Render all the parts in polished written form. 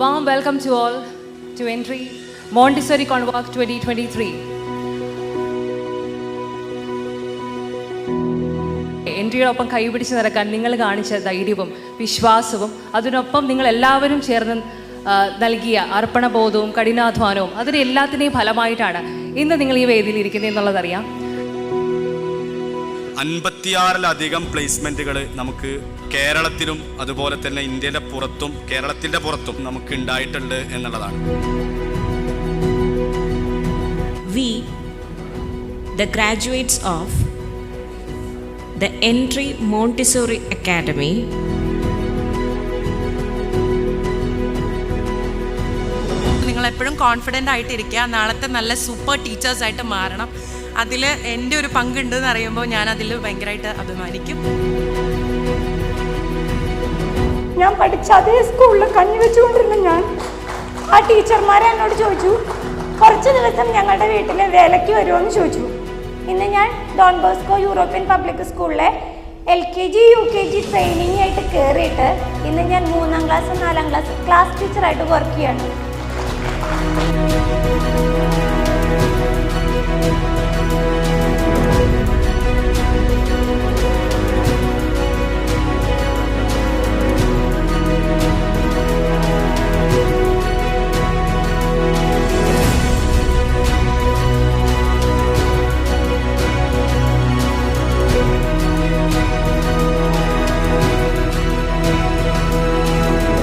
warm welcome to all to Entry Montessori Convoque 2023. എൻട്രിയോടൊപ്പം കൈപിടിച്ച് നടക്കാൻ നിങ്ങൾ കാണിച്ച ധൈര്യവും വിശ്വാസവും അതിനൊപ്പം നിങ്ങൾ എല്ലാവരും ചേർന്ന് നൽകിയ അർപ്പണബോധവും കഠിനാധ്വാനവും അതിന് എല്ലാത്തിൻ്റെയും ഫലമായിട്ടാണ് ഇന്ന് നിങ്ങൾ ഈ വേദിയിൽ ഇരിക്കുന്നത് എന്നുള്ളതറിയാം. 56-ലധികം പ്ലേസ്മെൻറ്റുകൾ നമുക്ക് കേരളത്തിലും അതുപോലെ തന്നെ ഇന്ത്യയുടെ പുറത്തും കേരളത്തിൻ്റെ പുറത്തും നമുക്ക് ഉണ്ടായിട്ടുണ്ട് എന്നുള്ളതാണ്. We, the graduates of the Entry Montessori Academy, നിങ്ങളെപ്പോഴും കോൺഫിഡൻ്റ് ആയിട്ടിരിക്കുക. നാളത്തെ നല്ല സൂപ്പർ ടീച്ചേഴ്സായിട്ട് മാറണം. അതിൽ എൻ്റെ ഒരു പങ്കുണ്ടെന്ന് അറിയുമ്പോൾ ഞാൻ അതിൽ ഭയങ്കരമായിട്ട് അഭിമാനിക്കും. ഞാൻ പഠിച്ച അതേ സ്കൂളിൽ കഞ്ഞി വെച്ചുകൊണ്ടിരുന്ന ഞാൻ ആ ടീച്ചർമാരെ എന്നോട് ചോദിച്ചു, കുറച്ച് ദിവസം ഞങ്ങളുടെ വീട്ടിൽ വേലയ്ക്ക് വരുമോയെന്ന് ചോദിച്ചു. ഇന്ന് ഞാൻ ഡോൺ ബോസ്കോ യൂറോപ്യൻ പബ്ലിക് സ്കൂളിലെ LKG UKG ട്രെയിനിങ് ആയിട്ട് കയറിയിട്ട് ഇന്ന് ഞാൻ 3ാം ക്ലാസ് 4ാം ക്ലാസ് ടീച്ചറായിട്ട് വർക്ക് ചെയ്യാണ്.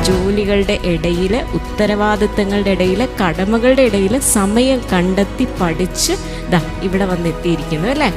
ജോലികളുടെ ഇടയിൽ, ഉത്തരവാദിത്തങ്ങളുടെ ഇടയിൽ, കടമകളുടെ ഇടയിൽ സമയം കണ്ടെത്തി പഠിച്ച് ഇവിടെ വന്നെത്തിയിരിക്കുന്നു അല്ലേ?